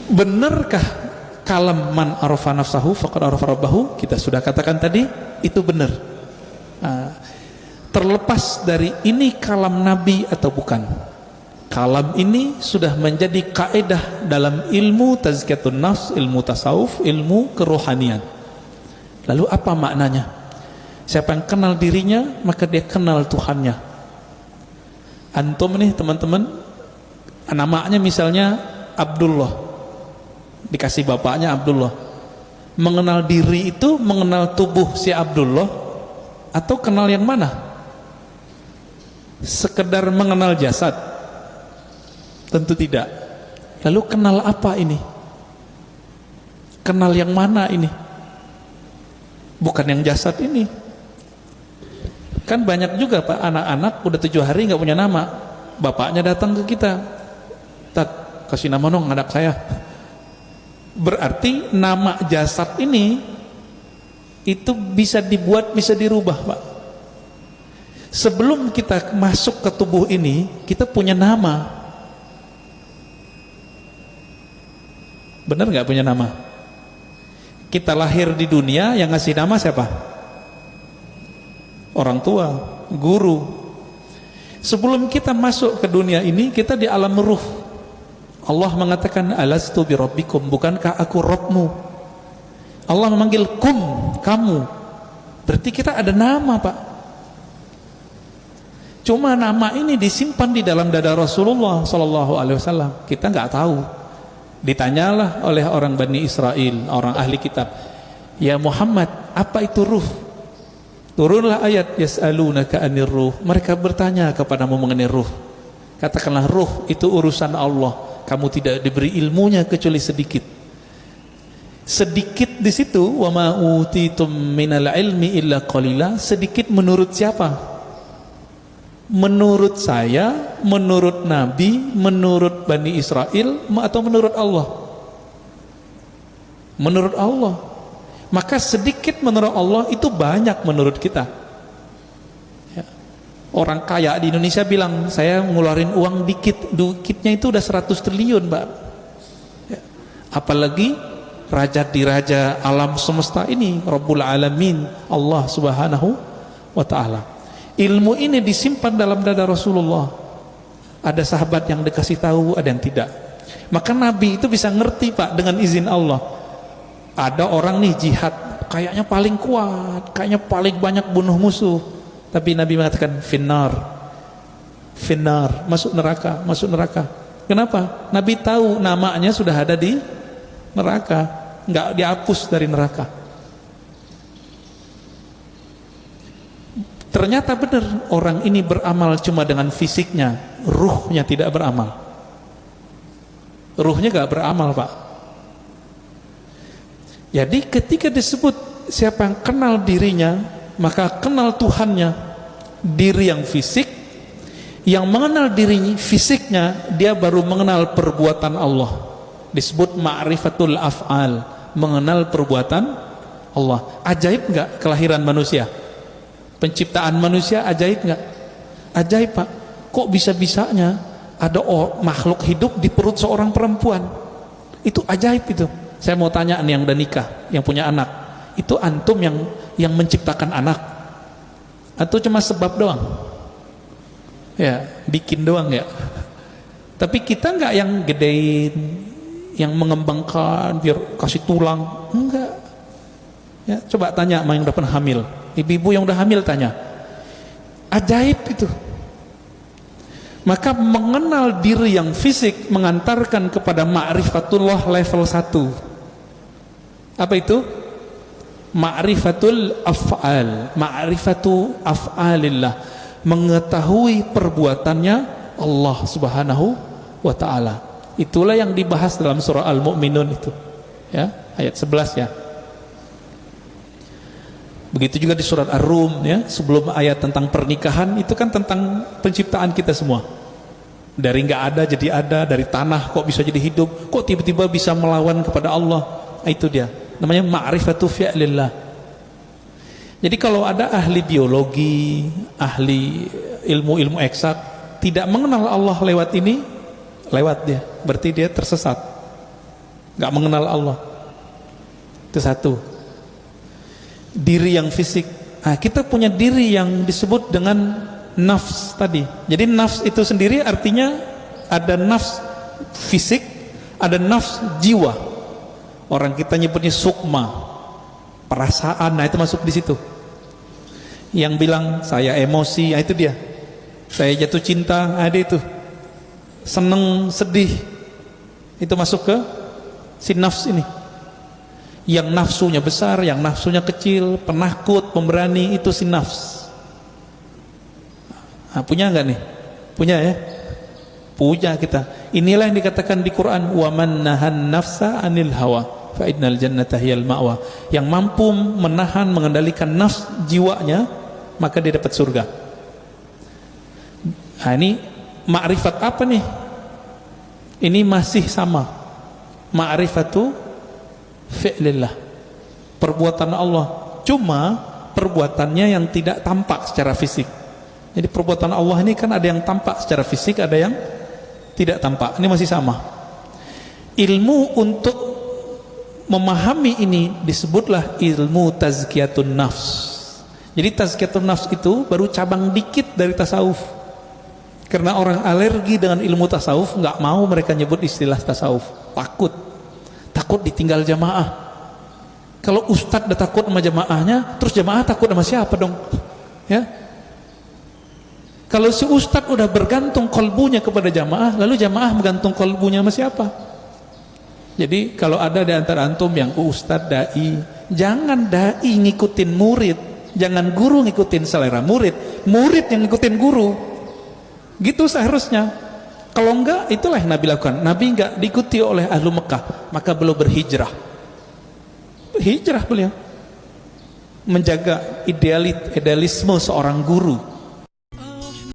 Benarkah kalam man arafa nafsahu faqad arafa rabbahu? Kita sudah katakan tadi, itu benar. Terlepas dari ini kalam Nabi atau bukan, kalam ini sudah menjadi kaedah dalam ilmu tazkiyatun nafs, ilmu tasawuf, ilmu kerohanian. Lalu apa maknanya? Siapa yang kenal dirinya, maka dia kenal Tuhannya. Antum nih teman-teman, namanya misalnya Abdullah, dikasih bapaknya Abdullah. Mengenal diri itu mengenal tubuh si Abdullah atau kenal yang mana? Sekedar mengenal jasad? Tentu tidak. Lalu kenal apa ini? Kenal yang mana ini? Bukan yang jasad ini. Kan banyak juga Pak, anak-anak udah 7 hari nggak punya nama, bapaknya datang ke kita, Tat, kasih nama dong anak saya. Berarti nama jasad ini itu bisa dibuat, bisa dirubah Pak. Sebelum kita masuk ke tubuh ini, kita punya nama. Benar nggak punya nama? Kita lahir di dunia, yang ngasih nama siapa? Orang tua, guru. Sebelum kita masuk ke dunia ini, kita di alam ruh. Allah mengatakan alastu birabbikum, bukankah aku Rabbmu? Allah memanggil kum, kamu. Berarti kita ada nama Pak. Cuma nama ini disimpan di dalam dada Rasulullah SAW. Kita nggak tahu. Ditanyalah oleh orang Bani Israel, orang ahli kitab, ya Muhammad, apa itu ruh? Turunlah ayat yas'alunaka 'anir ruh. Mereka bertanya kepadamu mengenai ruh. Katakanlah ruh itu urusan Allah. Kamu tidak diberi ilmunya kecuali sedikit. Sedikit di situ, wa ma utitum minal ilmi illa qalila. Sedikit menurut siapa? Menurut saya, menurut Nabi, menurut Bani Israel, atau menurut Allah? Menurut Allah. Maka sedikit menurut Allah itu banyak menurut kita ya. Orang kaya di Indonesia bilang, saya ngeluarin uang dikit, dikitnya itu udah 100 triliun Mbak ya. Apalagi raja di raja alam semesta ini, Rabbul Alamin, Allah Subhanahu wa ta'ala. Ilmu ini disimpan dalam dada Rasulullah. Ada sahabat yang dikasih tahu, ada yang tidak. Maka Nabi itu bisa ngerti Pak, dengan izin Allah. Ada orang nih jihad, kayaknya paling kuat, kayaknya paling banyak bunuh musuh, tapi Nabi mengatakan finnar, finnar, masuk neraka, masuk neraka. Kenapa? Nabi tahu namanya sudah ada di neraka, nggak dihapus dari neraka. Ternyata benar, orang ini beramal cuma dengan fisiknya, ruhnya tidak beramal. Ruhnya nggak beramal Pak. Jadi ketika disebut siapa yang kenal dirinya, maka kenal Tuhannya. Diri yang fisik, yang mengenal diri fisiknya, dia baru mengenal perbuatan Allah. Disebut ma'rifatul af'al, mengenal perbuatan Allah. Ajaib nggak kelahiran manusia? Penciptaan manusia ajaib nggak? Ajaib Pak. Kok bisa-bisanya ada makhluk hidup di perut seorang perempuan? Itu ajaib itu. Saya mau tanya nih yang udah nikah, yang punya anak, itu antum yang menciptakan anak atau cuma sebab doang? Ya, bikin doang ya. Tapi kita nggak yang gedein, yang mengembangkan biar kasih tulang, enggak. Ya, coba tanya sama yang udah pernah hamil, ibu-ibu yang udah hamil tanya. Ajaib itu. Maka mengenal diri yang fisik mengantarkan kepada ma'rifatullah level 1. Apa itu? Ma'rifatul af'al, ma'rifatu af'alillah, mengetahui perbuatannya Allah Subhanahu wa ta'ala. Itulah yang dibahas dalam surah Al-Mu'minun itu ya, ayat 11 ya. Begitu juga di surat Ar-Rum ya, sebelum ayat tentang pernikahan itu kan tentang penciptaan kita semua. Dari nggak ada jadi ada, dari tanah kok bisa jadi hidup, kok tiba-tiba bisa melawan kepada Allah. Itu dia, namanya ma'rifatu fi'lillah. Jadi kalau ada ahli biologi, ahli ilmu-ilmu eksak tidak mengenal Allah lewat ini, lewat dia, berarti dia tersesat. nggak mengenal Allah. Itu satu. Diri yang fisik. Nah, kita punya diri yang disebut dengan nafs tadi. Jadi nafs itu sendiri artinya ada nafs fisik, ada nafs jiwa. Orang kita nyebutnya sukma, perasaan. Nah, itu masuk di situ. Yang bilang saya emosi, nah itu dia. Saya jatuh cinta, ada itu. Seneng, sedih, itu masuk ke si nafs ini. Yang nafsunya besar, yang nafsunya kecil, penakut, pemberani, itu si nafs. Nah, punya enggak nih? Punya ya? Punya kita. Inilah yang dikatakan di Quran, wa man nahan nafsa anil hawa fa innal jannata hiyal ma'wa. Yang mampu menahan, mengendalikan nafs jiwanya, maka dia dapat surga. Nah, ini ma'rifat apa nih? Ini masih sama. Ma'rifatu fi'lillah, perbuatan Allah. Cuma perbuatannya yang tidak tampak secara fisik. Jadi perbuatan Allah ini kan ada yang tampak secara fisik, ada yang tidak tampak. Ini masih sama. Ilmu untuk memahami ini disebutlah ilmu tazkiyatun nafs. Jadi tazkiyatun nafs itu baru cabang dikit dari tasawuf. Karena orang alergi dengan ilmu tasawuf, nggak mau mereka nyebut istilah tasawuf. Takut ditinggal jamaah. Kalau ustadz udah takut sama jamaahnya, terus jamaah takut sama siapa dong? Ya. Kalau si ustadz udah bergantung kolbunya kepada jamaah, lalu jamaah bergantung kolbunya sama siapa? Jadi kalau ada di antara antum yang ustadz dai, jangan dai ngikutin murid, jangan guru ngikutin selera murid, murid yang ngikutin guru. Gitu seharusnya. Kalau enggak, itulah yang Nabi lakukan. Nabi enggak diikuti oleh ahlu Mekah, maka beliau berhijrah. Berhijrah beliau menjaga idealisme seorang guru.